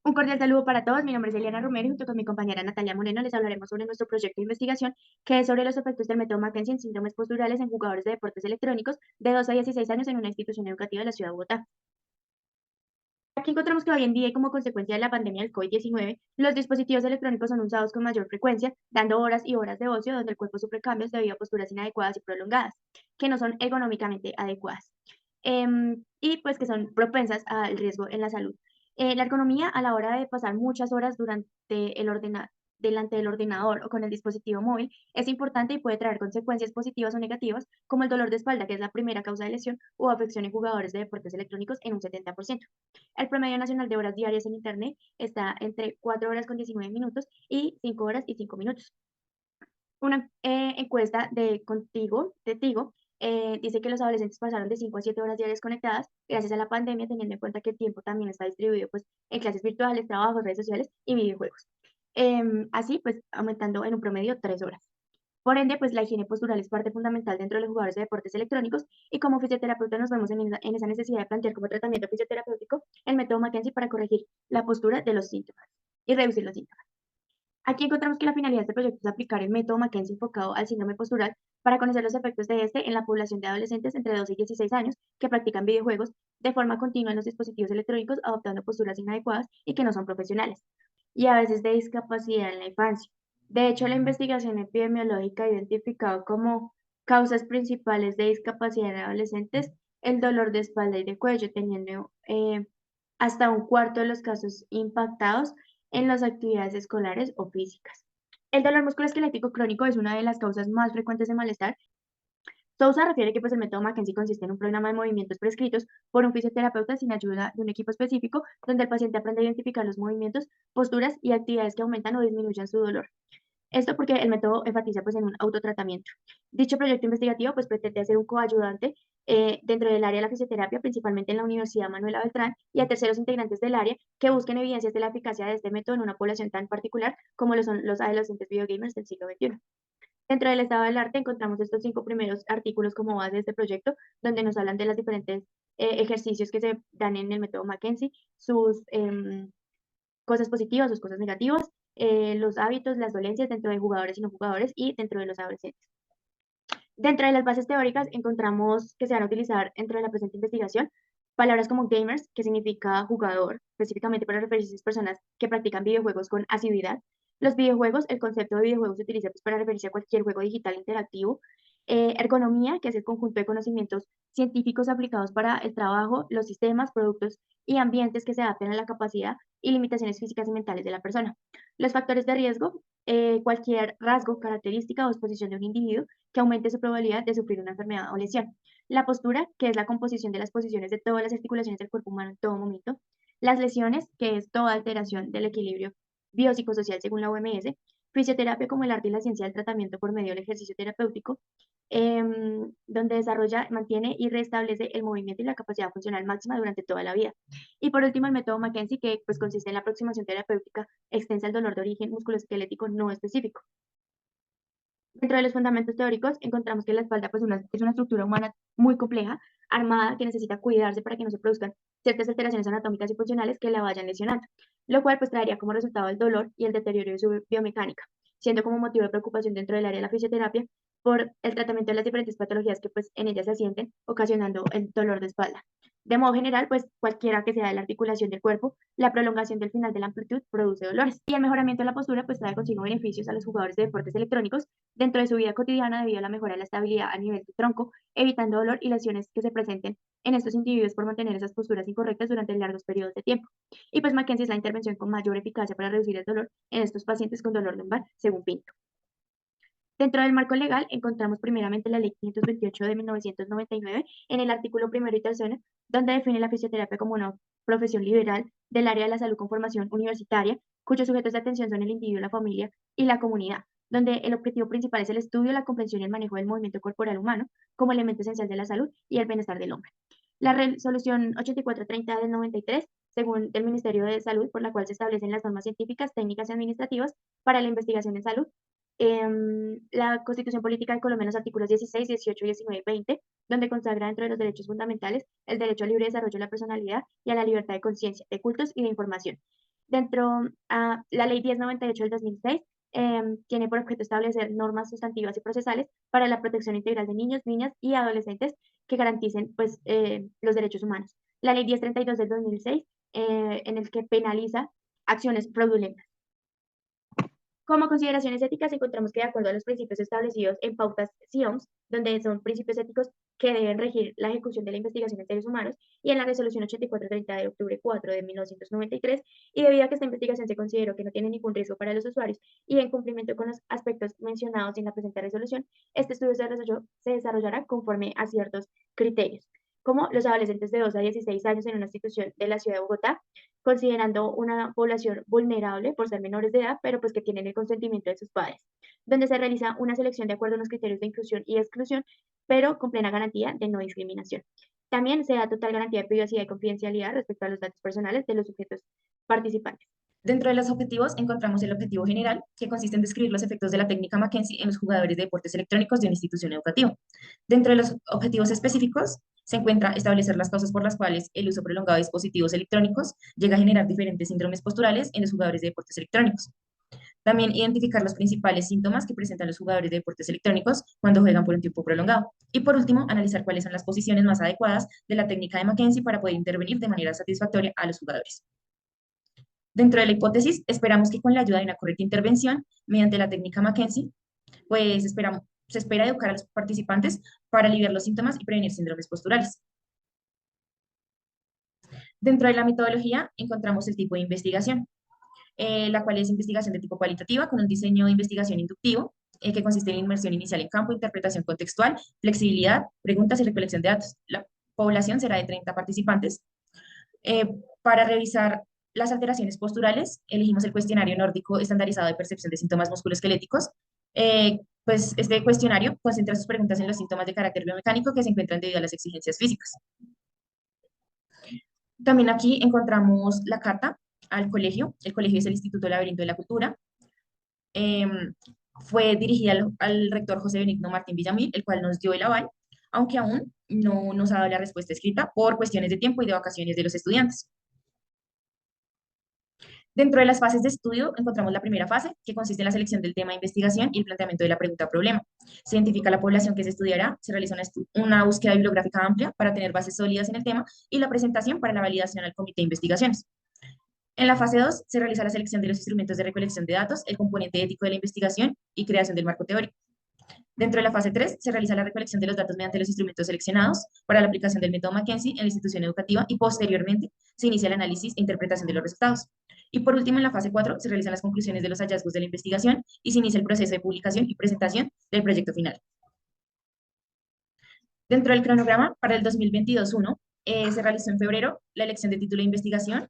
Un cordial saludo para todos. Mi nombre es Eliana Romero y junto con mi compañera Natalia Moreno les hablaremos sobre nuestro proyecto de investigación que es sobre los efectos del método Mackenzie en síndromes posturales en jugadores de deportes electrónicos de 12 a 16 años en una institución educativa de la ciudad de Bogotá. Aquí encontramos que hoy en día y como consecuencia de la pandemia del COVID-19, los dispositivos electrónicos son usados con mayor frecuencia, dando horas y horas de ocio donde el cuerpo sufre cambios debido a posturas inadecuadas y prolongadas, que no son ergonómicamente adecuadas, y pues que son propensas al riesgo en la salud. La ergonomía a la hora de pasar muchas horas delante del ordenador o con el dispositivo móvil es importante y puede traer consecuencias positivas o negativas, como el dolor de espalda, que es la primera causa de lesión, o afección en jugadores de deportes electrónicos en un 70%. El promedio nacional de horas diarias en Internet está entre 4 horas con 19 minutos y 5 horas y 5 minutos. Una encuesta de Tigo dice que los adolescentes pasaron de 5 a 7 horas diarias conectadas gracias a la pandemia, teniendo en cuenta que el tiempo también está distribuido pues, en clases virtuales, trabajos, redes sociales y videojuegos. Así, pues, aumentando en un promedio 3 horas. Por ende, pues la higiene postural es parte fundamental dentro de los jugadores de deportes electrónicos y como fisioterapeuta nos vemos en esa necesidad de plantear como tratamiento fisioterapéutico el método Mackenzie para corregir la postura de los síntomas y reducir los síntomas. Aquí encontramos que la finalidad de este proyecto es aplicar el método Mackenzie enfocado al síndrome postural para conocer los efectos de este en la población de adolescentes entre 12 y 16 años que practican videojuegos de forma continua en los dispositivos electrónicos, adoptando posturas inadecuadas y que no son profesionales, y a veces de discapacidad en la infancia. De hecho, la investigación epidemiológica ha identificado como causas principales de discapacidad en adolescentes el dolor de espalda y de cuello, teniendo hasta un cuarto de los casos impactados en las actividades escolares o físicas. El dolor musculoesquelético crónico es una de las causas más frecuentes de malestar. Sousa refiere que pues, el método Mackenzie consiste en un programa de movimientos prescritos por un fisioterapeuta sin ayuda de un equipo específico, donde el paciente aprende a identificar los movimientos, posturas y actividades que aumentan o disminuyen su dolor. Esto porque el método enfatiza pues, en un autotratamiento. Dicho proyecto investigativo pues, pretende ser un coayudante dentro del área de la fisioterapia, principalmente en la Universidad Manuela Beltrán, y a terceros integrantes del área que busquen evidencias de la eficacia de este método en una población tan particular como lo son los adolescentes videogamers del siglo XXI. Dentro del estado del arte encontramos estos 5 primeros artículos como base de este proyecto, donde nos hablan de los diferentes ejercicios que se dan en el método Mackenzie, sus cosas positivas, sus cosas negativas, los hábitos, las dolencias dentro de jugadores y no jugadores y dentro de los adolescentes. Dentro de las bases teóricas encontramos que se van a utilizar dentro de la presente investigación palabras como gamers, que significa jugador, específicamente para referirse a esas personas que practican videojuegos con asiduidad. Los videojuegos, el concepto de videojuego se utiliza pues, para referirse a cualquier juego digital interactivo. Ergonomía, que es el conjunto de conocimientos científicos aplicados para el trabajo, los sistemas, productos y ambientes que se adapten a la capacidad y limitaciones físicas y mentales de la persona. Los factores de riesgo, cualquier rasgo, característica o exposición de un individuo que aumente su probabilidad de sufrir una enfermedad o lesión. La postura, que es la composición de las posiciones de todas las articulaciones del cuerpo humano en todo momento. Las lesiones, que es toda alteración del equilibrio biopsicosocial según la OMS. Fisioterapia como el arte y la ciencia del tratamiento por medio del ejercicio terapéutico, donde desarrolla, mantiene y restablece el movimiento y la capacidad funcional máxima durante toda la vida. Y por último, el método Mackenzie, que pues, consiste en la aproximación terapéutica extensa al dolor de origen musculoesquelético no específico. Dentro de los fundamentos teóricos encontramos que la espalda pues, es una estructura humana muy compleja, armada, que necesita cuidarse para que no se produzcan ciertas alteraciones anatómicas y funcionales que la vayan lesionando, lo cual pues, traería como resultado el dolor y el deterioro de su biomecánica, siendo como motivo de preocupación dentro del área de la fisioterapia por el tratamiento de las diferentes patologías que pues, en ellas se asienten, ocasionando el dolor de espalda. De modo general, pues cualquiera que sea la articulación del cuerpo, la prolongación del final de la amplitud produce dolores. Y el mejoramiento de la postura pues trae consigo beneficios a los jugadores de deportes electrónicos dentro de su vida cotidiana debido a la mejora de la estabilidad a nivel del tronco, evitando dolor y lesiones que se presenten en estos individuos por mantener esas posturas incorrectas durante largos periodos de tiempo. Y pues Mackenzie es la intervención con mayor eficacia para reducir el dolor en estos pacientes con dolor lumbar, según Pinto. Dentro del marco legal encontramos primeramente la Ley 528 de 1999 en el artículo primero y tercero, donde define la fisioterapia como una profesión liberal del área de la salud con formación universitaria, cuyos sujetos de atención son el individuo, la familia y la comunidad, donde el objetivo principal es el estudio, la comprensión y el manejo del movimiento corporal humano como elemento esencial de la salud y el bienestar del hombre. La resolución 8430 del 93, según el Ministerio de Salud, por la cual se establecen las normas científicas, técnicas y administrativas para la investigación en salud, la Constitución Política de Colombia en los artículos 16, 18, 19 y 20, donde consagra dentro de los derechos fundamentales el derecho al libre desarrollo de la personalidad y a la libertad de conciencia, de cultos y de información. La Ley 1098 del 2006 tiene por objeto establecer normas sustantivas y procesales para la protección integral de niños, niñas y adolescentes que garanticen pues, los derechos humanos. La Ley 1032 del 2006, en el que penaliza acciones fraudulentas. Como consideraciones éticas, encontramos que de acuerdo a los principios establecidos en pautas CIOMS, donde son principios éticos que deben regir la ejecución de la investigación en seres humanos, y en la resolución 8430 de octubre 4 de 1993, y debido a que esta investigación se consideró que no tiene ningún riesgo para los usuarios y en cumplimiento con los aspectos mencionados en la presente resolución, este estudio se desarrollará conforme a ciertos criterios, como los adolescentes de 2 a 16 años en una institución de la ciudad de Bogotá, considerando una población vulnerable por ser menores de edad, pero pues que tienen el consentimiento de sus padres, donde se realiza una selección de acuerdo a unos criterios de inclusión y exclusión, pero con plena garantía de no discriminación. También se da total garantía de privacidad y confidencialidad respecto a los datos personales de los sujetos participantes. Dentro de los objetivos encontramos el objetivo general, que consiste en describir los efectos de la técnica McKenzie en los jugadores de deportes electrónicos de una institución educativa. Dentro de los objetivos específicos se encuentra establecer las causas por las cuales el uso prolongado de dispositivos electrónicos llega a generar diferentes síndromes posturales en los jugadores de deportes electrónicos. También identificar los principales síntomas que presentan los jugadores de deportes electrónicos cuando juegan por un tiempo prolongado. Y por último, analizar cuáles son las posiciones más adecuadas de la técnica de McKenzie para poder intervenir de manera satisfactoria a los jugadores. Dentro de la hipótesis, esperamos que con la ayuda de una correcta intervención mediante la técnica McKenzie, pues se espera educar a los participantes para aliviar los síntomas y prevenir síndromes posturales. Dentro de la metodología encontramos el tipo de investigación, la cual es investigación de tipo cualitativa con un diseño de investigación inductivo, que consiste en inmersión inicial en campo, interpretación contextual, flexibilidad, preguntas y recolección de datos. La población será de 30 participantes. Eh, para revisar las alteraciones posturales, elegimos el cuestionario nórdico estandarizado de percepción de síntomas musculoesqueléticos. Pues este cuestionario concentra sus preguntas en los síntomas de carácter biomecánico que se encuentran debido a las exigencias físicas. También aquí encontramos la carta al colegio. El colegio es el Instituto Laberinto de la Cultura. Fue dirigida al rector José Benigno Martín Villamil, el cual nos dio el aval, aunque aún no nos ha dado la respuesta escrita por cuestiones de tiempo y de vacaciones de los estudiantes. Dentro de las fases de estudio encontramos la primera fase, que consiste en la selección del tema de investigación y el planteamiento de la pregunta-problema. Se identifica la población que se estudiará, se realiza una búsqueda bibliográfica amplia para tener bases sólidas en el tema y la presentación para la validación al comité de investigaciones. En la fase 2 se realiza la selección de los instrumentos de recolección de datos, el componente ético de la investigación y creación del marco teórico. Dentro de la fase 3 se realiza la recolección de los datos mediante los instrumentos seleccionados para la aplicación del método McKenzie en la institución educativa y posteriormente se inicia el análisis e interpretación de los resultados. Y por último, en la fase 4 se realizan las conclusiones de los hallazgos de la investigación y se inicia el proceso de publicación y presentación del proyecto final. Dentro del cronograma, para el 2022-1, se realizó en febrero la elección de título de investigación.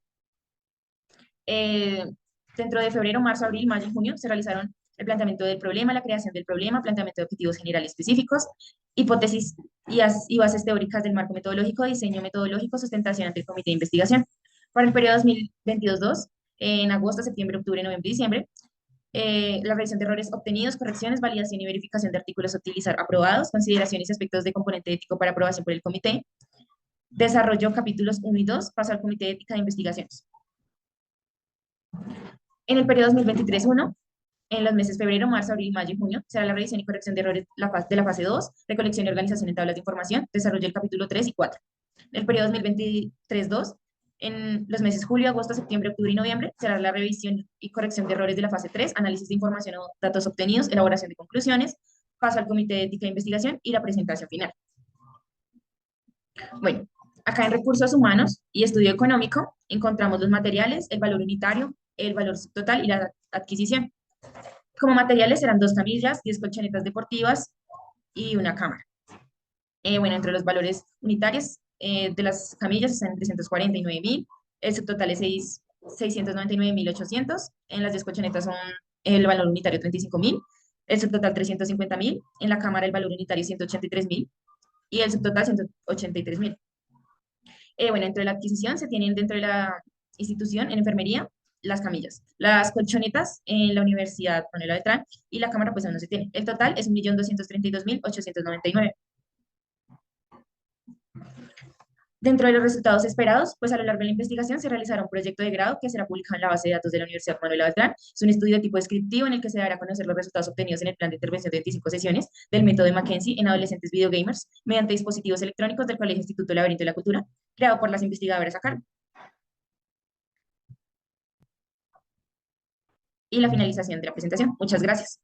Dentro de febrero, marzo, abril, mayo y junio se realizaron el planteamiento del problema, la creación del problema, planteamiento de objetivos generales específicos, hipótesis y bases teóricas del marco metodológico, diseño metodológico, sustentación ante el comité de investigación. Para el periodo 2022-2, en agosto, septiembre, octubre, noviembre y diciembre, la revisión de errores obtenidos, correcciones, validación y verificación de artículos a utilizar aprobados, consideraciones y aspectos de componente ético para aprobación por el comité, desarrollo capítulos 1 y 2, paso al comité de ética de investigaciones. En el periodo 2023-1, en los meses febrero, marzo, abril, mayo y junio, será la revisión y corrección de errores de la fase 2, recolección y organización en tablas de información, desarrollo del capítulo 3 y 4. En el periodo 2023-2, en los meses julio, agosto, septiembre, octubre y noviembre, será la revisión y corrección de errores de la fase 3, análisis de información o datos obtenidos, elaboración de conclusiones, paso al comité de ética de investigación y la presentación final. Bueno, acá en recursos humanos y estudio económico encontramos los materiales, el valor unitario, el valor total y la adquisición. Como materiales serán 2 camillas, 10 colchonetas deportivas y una cámara. Bueno, entre los valores unitarios de las camillas están en 349.000, el subtotal es 699.800, en las 10 colchonetas son el valor unitario 35.000, el subtotal 350.000, en la cámara el valor unitario 183.000 y el subtotal 183.000. Bueno, dentro de la adquisición se tienen dentro de la institución en enfermería las camillas, las colchonetas en la Universidad Manuela Beltrán y la cámara pues aún no se tiene. El total es 1.232.899. Dentro de los resultados esperados, pues a lo largo de la investigación se realizará un proyecto de grado que será publicado en la base de datos de la Universidad Manuel Beltrán. Es un estudio de tipo descriptivo en el que se dará a conocer los resultados obtenidos en el plan de intervención de 25 sesiones del método de Mackenzie en adolescentes videogamers mediante dispositivos electrónicos del Colegio Instituto Laberinto de la Cultura, creado por las investigadoras a cargo. Y la finalización de la presentación. Muchas gracias.